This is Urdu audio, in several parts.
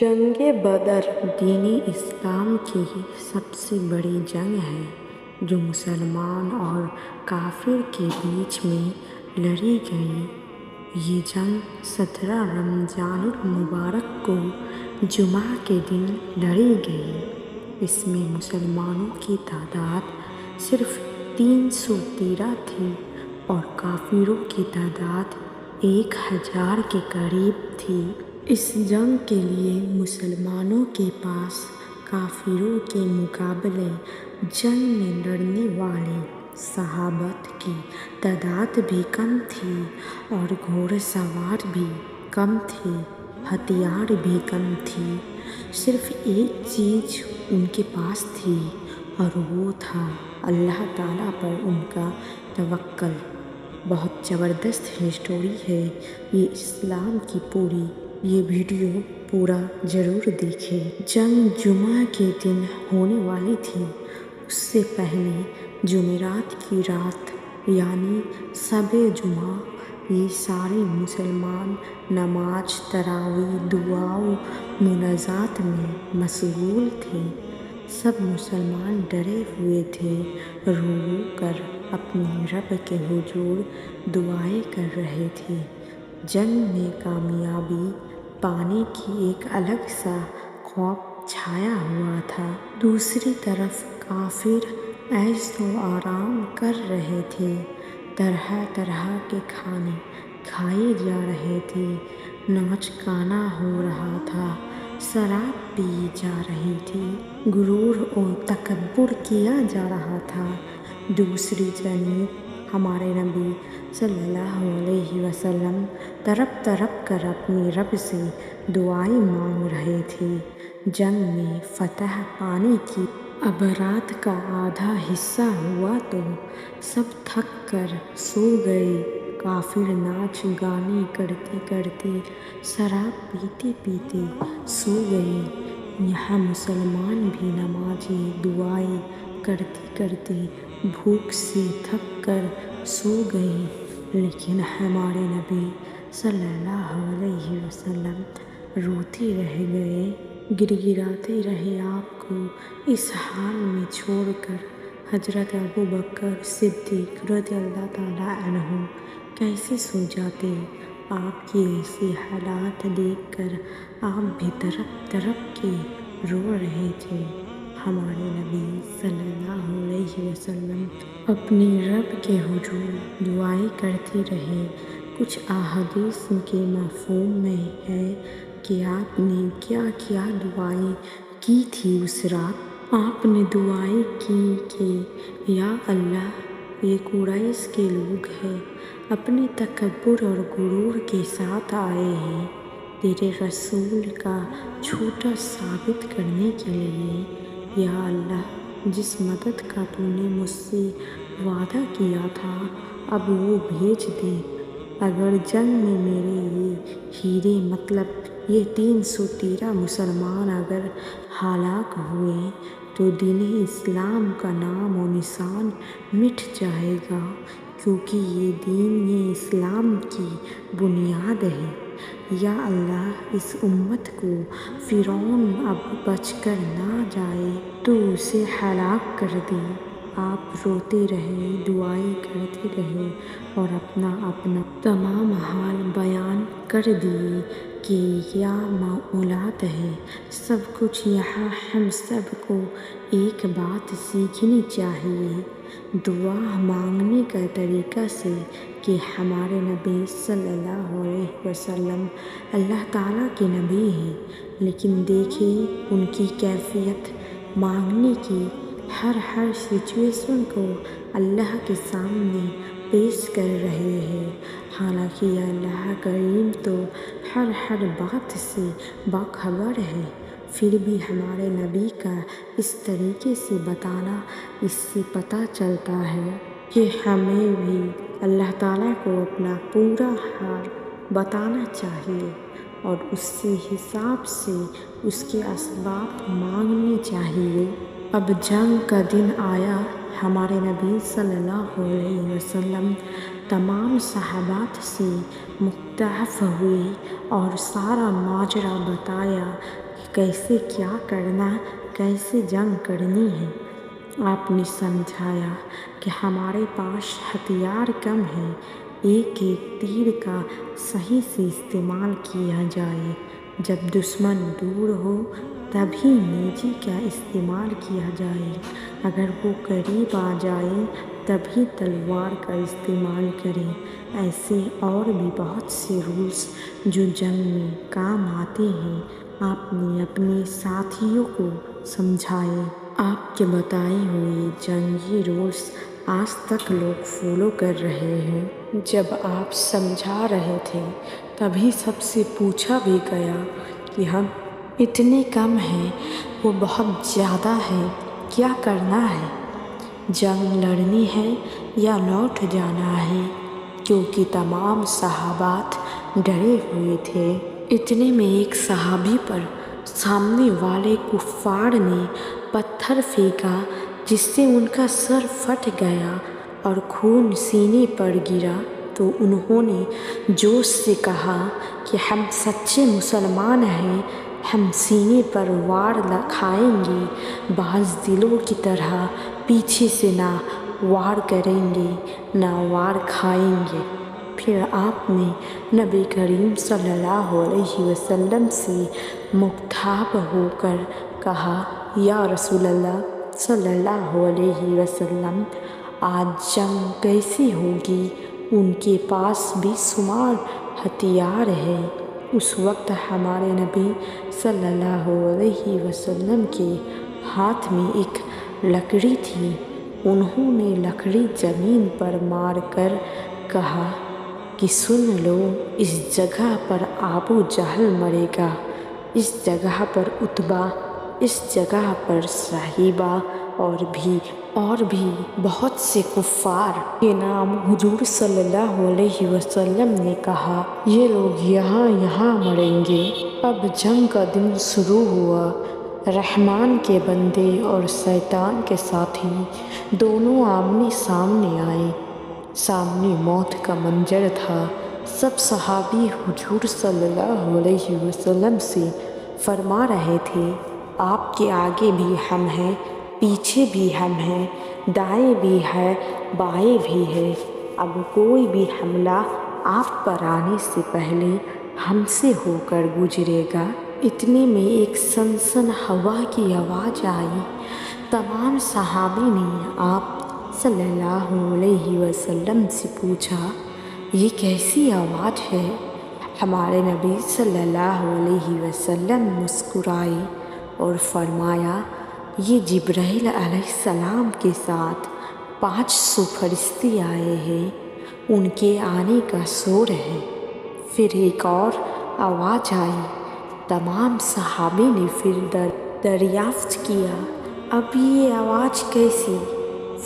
جنگ بدر دین اسلام کی سب سے بڑی جنگ ہے جو مسلمان اور کافر کے بیچ میں لڑی گئی۔ یہ جنگ 17 رمضان المبارک کو جمعہ کے دن لڑی گئی۔ اس میں مسلمانوں کی تعداد صرف 313 تھی اور کافروں کی تعداد 1000 کے قریب تھی۔ اس جنگ کے لیے مسلمانوں کے پاس کافروں کے مقابلے جنگ میں لڑنے والے صحابہ کی تعداد بھی کم تھی اور گھوڑ سوار بھی کم تھے، ہتھیار بھی کم تھی۔ صرف ایک چیز ان کے پاس تھی اور وہ تھا اللہ تعالیٰ پر ان کا توکل۔ بہت زبردست اسٹوری ہے یہ اسلام کی پوری۔ یہ ویڈیو پورا ضرور دیکھیں۔ جنگ جمعہ کے دن ہونے والی تھی۔ اس سے پہلے جمعرات کی رات یعنی شب جمعہ یہ سارے مسلمان نماز تراویح دعا و مناجات میں مشغول تھے۔ سب مسلمان ڈرے ہوئے تھے، رو رو کر اپنے رب کے حضور دعائیں کر رہے تھے۔ جنگ میں کامیابی پانے کی ایک الگ سا خوف چھایا ہوا تھا۔ دوسری طرف کافر عیش و آرام کر رہے تھے، طرح طرح کے کھانے کھائے جا رہے تھے، ناچ گانا ہو رہا تھا، شراب پی جا رہی تھی، غرور و تکبر کیا جا رہا تھا۔ دوسری جانب ہمارے نبی صلی اللہ علیہ وسلم تڑپ تڑپ کر اپنے رب سے دعائیں مانگ رہے تھے۔ جنگ میں فتح پانے کی اب رات کا آدھا حصہ ہوا تو سب تھک کر سو گئے۔ کافر ناچ گانے کرتے کرتے، شراب پیتے پیتے سو گئے۔ یہاں مسلمان بھی نمازیں دعائیں کرتے کرتے بھوک سے تھک کر سو گئے، لیکن ہمارے نبی صلی اللہ علیہ وسلم روتے رہ گئے، گڑگڑاتے رہے۔ آپ کو اس حال میں چھوڑ کر حضرت ابوبکر صدیق رضی اللہ تعالیٰ عنہ کیسے سو جاتے؟ آپ کے ایسے حالات دیکھ کر آپ بھی تڑپ تڑپ کے رو رہے تھے۔ ہمارے نبی صلی اللہ علیہ وسلم اپنے رب کے حضور دعائیں کرتے رہے۔ کچھ احادیث کے مفہوم میں ہے کہ آپ نے کیا کیا دعائیں کی تھی اس رات۔ آپ نے دعائیں کی کہ یا اللہ یہ قریش کے لوگ ہیں، اپنے تکبر اور غرور کے ساتھ آئے ہیں تیرے رسول کا جھوٹا ثابت کرنے کے لیے۔ یا اللہ جس مدد کا تو نے مجھ سے وعدہ کیا تھا اب وہ بھیج دے۔ اگر جنگ میں میرے یہ ہیرے مطلب یہ 313 مسلمان اگر ہلاک ہوئے تو دین اسلام کا نام و نشان مٹ جائے گا، کیونکہ یہ دین یہ اسلام کی بنیاد ہے۔ یا اللہ اس امت کو فرعون اب بچ کر نہ جائے تو اسے ہلاک کر دے۔ آپ روتے رہے، دعائیں کرتے رہے اور اپنا تمام حال بیان کر دیے کہ کیا معاملات ہے۔ سب کچھ یہاں ہم سب کو ایک بات سیکھنی چاہیے دعا مانگنے کا طریقہ سے کہ ہمارے نبی صلی اللہ علیہ وسلم اللہ تعالیٰ کے نبی ہیں، لیکن دیکھیں ان کی کیفیت مانگنے کی۔ ہر سچویشن کو اللہ کے سامنے پیش کر رہے ہیں، حالانکہ اللہ کریم تو ہر بات سے باخبر ہے، پھر بھی ہمارے نبی کا اس طریقے سے بتانا، اس سے پتہ چلتا ہے کہ ہمیں بھی اللہ تعالیٰ کو اپنا پورا حال بتانا چاہیے اور اس سے حساب سے اس کے اسباب مانگنے چاہیے۔ اب جنگ کا دن آیا، ہمارے نبی صلی اللہ علیہ وسلم تمام صحابہ سے مخاطب ہوئے اور سارا ماجرا بتایا کیسے کیا کرنا، کیسے جنگ کرنی ہے۔ آپ نے سمجھایا کہ ہمارے پاس ہتھیار کم ہیں، ایک ایک تیر کا صحیح سے استعمال کیا جائے، جب دشمن دور ہو تبھی نیزے کا استعمال کیا جائے، اگر وہ قریب آ جائے تبھی تلوار کا استعمال کریں۔ ایسے اور بھی بہت سے رولز جو جنگ میں کام آتے ہیں آپ نے اپنے ساتھیوں کو سمجھائے۔ آپ کے بتائے ہوئے جنگی رولز آج تک لوگ فالو کر رہے ہیں۔ جب آپ سمجھا رہے تھے تبھی سب سے پوچھا بھی گیا کہ ہم اتنے کم ہیں، وہ بہت زیادہ ہے، کیا کرنا ہے؟ جنگ لڑنی ہے یا لوٹ جانا ہے؟ کیونکہ تمام صحابات ڈرے ہوئے تھے۔ اتنے میں ایک صحابی پر سامنے والے کفار نے پتھر پھینکا جس سے ان کا سر پھٹ گیا اور خون سینے پر گرا، تو انہوں نے جوش سے کہا کہ ہم سچے مسلمان ہیں، ہم سینے پر وار کھائیں گے، باز دلوں کی طرح پیچھے سے نہ وار کریں گے نہ وار کھائیں گے۔ پھر آپ نے نبی کریم صلی اللہ علیہ وسلم سے مخاطب ہو کر کہا، یا رسول اللہ صلی اللہ علیہ وسلم، آج جنگ کیسی ہوگی؟ ان کے پاس بے شمار ہتھیار ہے۔ اس وقت ہمارے نبی صلی اللہ علیہ وسلم کے ہاتھ میں ایک لکڑی تھی، انہوں نے لکڑی زمین پر مار کر کہا کہ سن لو، اس جگہ پر ابو جہل مرے گا، اس جگہ پر عتبہ، اس جگہ پر شیبہ اور بھی بہت سے کفار کے نام حضور صلی اللہ علیہ وسلم نے کہا، یہ لوگ یہاں مریں گے۔ اب جنگ کا دن شروع ہوا۔ رحمان کے بندے اور شیطان کے ساتھی دونوں آمنے سامنے آئے، سامنے موت کا منظر تھا۔ سب صحابی حضور صلی اللہ علیہ وسلم سے فرما رہے تھے، آپ کے آگے بھی ہم ہیں، پیچھے بھی ہم ہیں، دائیں بھی ہے، بائیں بھی ہے، اب کوئی بھی حملہ آپ پر آنے سے پہلے ہم سے ہو کر گزرے گا۔ اتنے میں ایک سنسن ہوا کی آواز آئی۔ تمام صحابہ نے آپ صلی اللہ علیہ وسلم سے پوچھا، یہ کیسی آواز ہے؟ ہمارے نبی صلی اللہ علیہ وسلم مسکرائے اور فرمایا، یہ جبرائیل علیہ السلام کے ساتھ 500 فرشتے آئے ہیں، ان کے آنے کا شور ہے۔ پھر ایک اور آواز آئی۔ تمام صحابہ نے پھر دریافت کیا، اب یہ آواز کیسی؟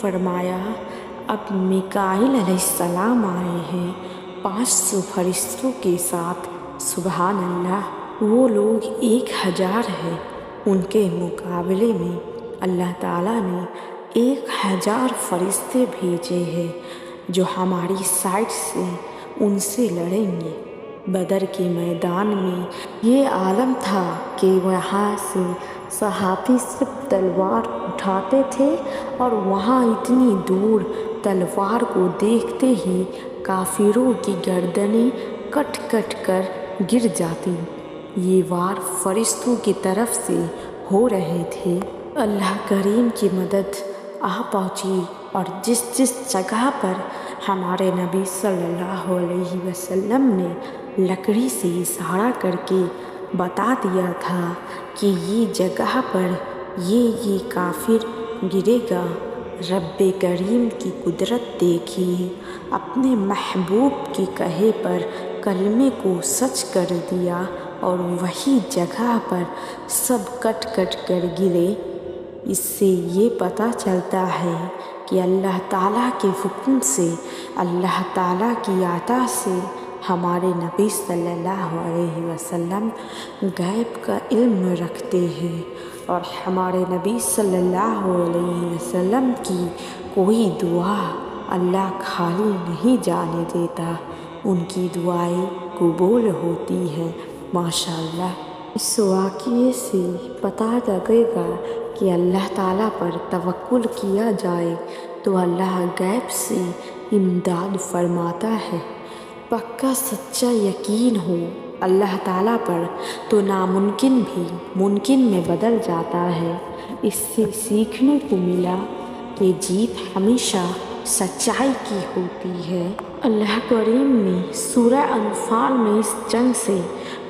فرمایا، اب میکائیل علیہ السلام آئے ہیں 500 فرشتوں کے ساتھ۔ سبحان اللہ، وہ لوگ 1000 ہیں، ان کے مقابلے میں اللہ تعالیٰ نے 1000 فرشتے بھیجے ہیں جو ہماری سائڈ سے ان سے لڑیں گے۔ بدر کے میدان میں یہ عالم تھا کہ وہاں سے صحابی صرف تلوار اٹھاتے تھے اور وہاں اتنی دور تلوار کو دیکھتے ہی کافروں کی گردنیں کٹ کٹ کر گر جاتی۔ یہ وار فرشتوں کی طرف سے ہو رہے تھے۔ اللہ کریم کی مدد آ پہنچی اور جس جگہ پر ہمارے نبی صلی اللہ علیہ وسلم نے لکڑی سے اشارہ کر کے بتا دیا تھا کہ یہ جگہ پر یہ کافر گرے گا، رب کریم کی قدرت دیکھیے، اپنے محبوب کے کہے پر کلمے کو سچ کر دیا اور وہی جگہ پر سب کٹ کٹ کر گرے۔ اس سے یہ پتہ چلتا ہے کہ اللہ تعالیٰ کے حکم سے، اللہ تعالیٰ کی عطا سے ہمارے نبی صلی اللہ علیہ وسلم غیب کا علم رکھتے ہیں، اور ہمارے نبی صلی اللہ علیہ وسلم کی کوئی دعا اللہ خالی نہیں جانے دیتا، ان کی دعائیں قبول ہوتی ہیں۔ ماشاء اللہ۔ اس واقعے سے پتہ لگے گا کہ اللہ تعالیٰ پر توکل کیا جائے تو اللہ غیب سے امداد فرماتا ہے۔ پکا سچا یقین ہو اللہ تعالیٰ پر تو ناممکن بھی ممکن میں بدل جاتا ہے۔ اس سے سیکھنے کو ملا کہ جیت ہمیشہ سچائی کی ہوتی ہے۔ اللہ کریم نے سورہ انفال میں اس جنگ سے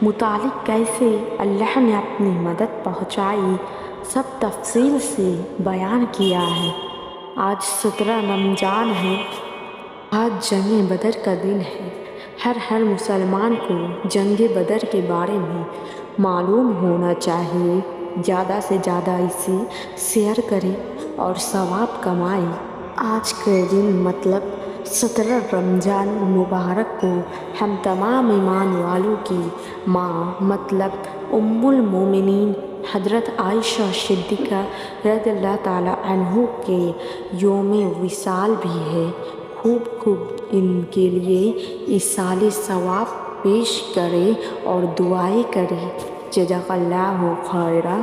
متعلق کیسے اللہ نے اپنی مدد پہنچائی سب تفصیل سے بیان کیا ہے۔ آج 17 رمضان ہے۔ آج جنگ بدر کا دن ہے۔ ہر مسلمان کو جنگ بدر کے بارے میں معلوم ہونا چاہیے۔ زیادہ سے زیادہ اسے شیئر کریں اور ثواب کمائیں۔ آج کے دن مطلب 17 رمضان المبارک کو ہم تمام ایمان والوں کی ماں مطلب ام المومنین حضرت عائشہ صدیقہ رضی اللہ تعالیٰ عنہ کے یوم وصال بھی ہے۔ خوب ان کے لیے ایصال ثواب پیش کرے اور دعائیں کرے۔ جزاک اللہ خیرا۔